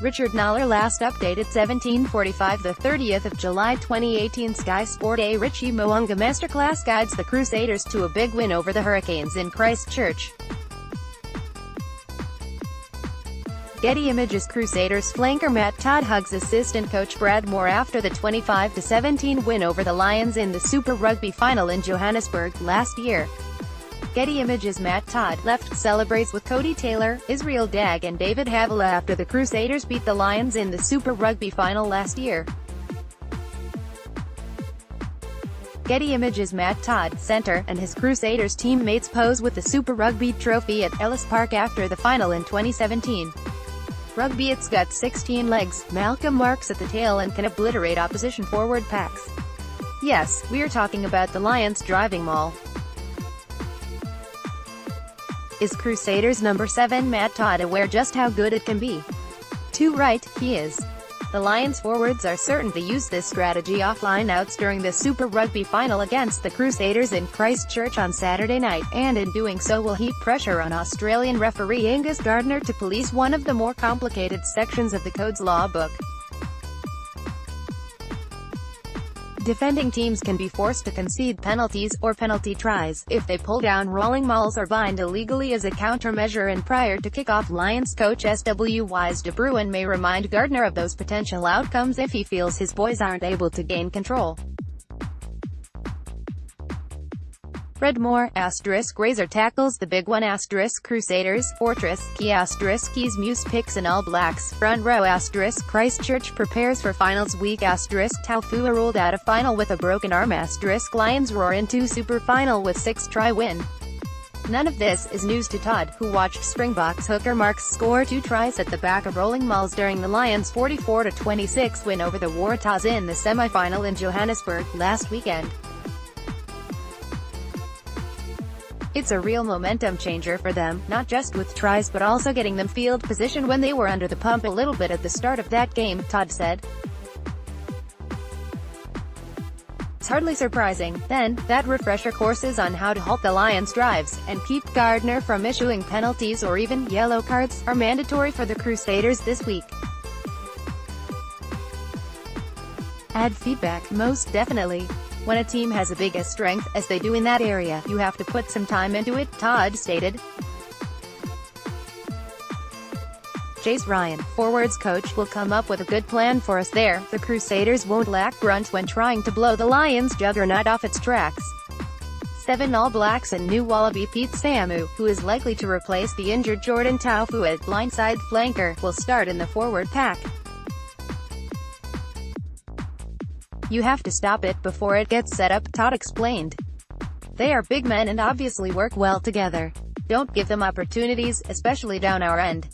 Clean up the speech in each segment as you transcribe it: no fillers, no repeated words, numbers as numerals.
Richard KNOWLER Last updated 17:45 the 30th of July 2018 Sky Sport A Richie Mo'unga masterclass guides the Crusaders to a big win over the Hurricanes in Christchurch. Getty Images Crusaders flanker Matt Todd hugs assistant coach Brad Mooar after the 25-17 win over the Lions in the Super Rugby final in Johannesburg last year. Getty Images Matt Todd left celebrates with Codie Taylor, Israel Dagg and David Havili after the Crusaders beat the Lions in the Super Rugby final last year. Getty Images Matt Todd, center, and his Crusaders teammates pose with the Super Rugby trophy at Ellis Park after the final in 2017. Rugby, it's got 16 legs, Malcolm marks at the tail and can obliterate opposition forward packs. Yes, we're talking about the Lions driving maul. Is Crusaders number 7 Matt Todd aware just how good it can be? Too right, he is. The Lions forwards are certain to use this strategy off line-outs during the Super Rugby final against the Crusaders in Christchurch on Saturday night, and in doing so will heap pressure on Australian referee Angus Gardner to police one of the more complicated sections of the Code's law book. Defending teams can be forced to concede penalties, or penalty tries, if they pull down rolling mauls or bind illegally as a countermeasure, and prior to kickoff Lions coach SW Wise de Bruin may remind Gardner of those potential outcomes if he feels his boys aren't able to gain control. Brad Mooar, Razor tackles the big one, Crusaders, Fortress, Keys Muse picks and All Blacks, front row, Christchurch prepares for finals week, Taufua ruled out of final with a broken arm, Lions roar into super final with 6-try win. None of this is news to Todd, who watched Springboks hooker Marks score 2 tries at the back of rolling mauls during the Lions' 44-26 win over the Waratahs in the semi-final in Johannesburg last weekend. It's a real momentum changer for them, not just with tries but also getting them field position when they were under the pump a little bit at the start of that game, Todd said. It's hardly surprising, then, that refresher courses on how to halt the Lions' drives, and keep Gardner from issuing penalties or even yellow cards, are mandatory for the Crusaders this week. Add feedback, most definitely. When a team has a big strength, as they do in that area, you have to put some time into it, Todd stated. Jace Ryan, forwards coach, will come up with a good plan for us there. The Crusaders won't lack grunt when trying to blow the Lions' juggernaut off its tracks. 7 All Blacks and new Wallaby Pete Samu, who is likely to replace the injured Jordan Taufua at blindside flanker, will start in the forward pack. You have to stop it before it gets set up, Todd explained. They are big men and obviously work well together. Don't give them opportunities, especially down our end.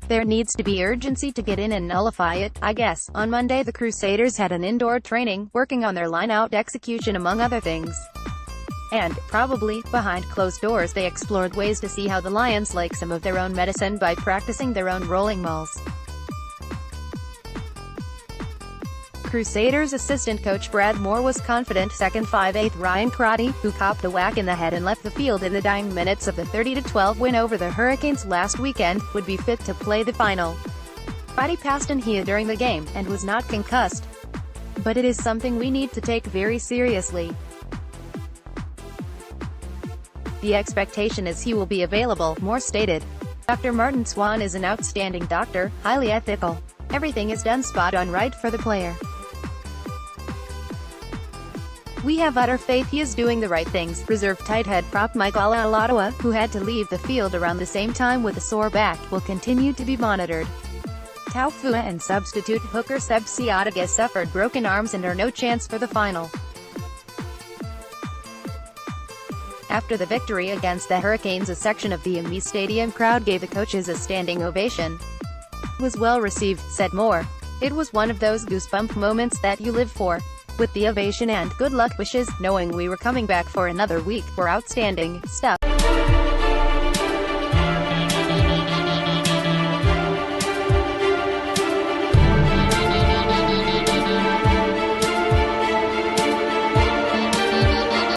There needs to be urgency to get in and nullify it, I guess. On Monday the Crusaders had an indoor training, working on their line-out execution among other things. And, probably, behind closed doors they explored ways to see how the Lions like some of their own medicine by practicing their own rolling mauls. Crusaders assistant coach Brad Mooar was confident second 5/8 Ryan Crotty, who copped a whack in the head and left the field in the dying minutes of the 30-12 win over the Hurricanes last weekend, would be fit to play the final. Crotty passed in here during the game, and was not concussed. But it is something we need to take very seriously. The expectation is he will be available, Mooar stated. Dr. Martin Swan is an outstanding doctor, highly ethical. Everything is done spot on right for the player. We have utter faith he is doing the right things. Reserve tight head prop Michael Alatawa, who had to leave the field around the same time with a sore back, will continue to be monitored. Taufua and substitute hooker Seb Siadaga suffered broken arms and are no chance for the final. After the victory against the Hurricanes, a section of the Imi Stadium crowd gave the coaches a standing ovation. It was well received, said Mooar. It was one of those goosebump moments that you live for. With the ovation and good luck wishes, knowing we were coming back for another week, were outstanding stuff.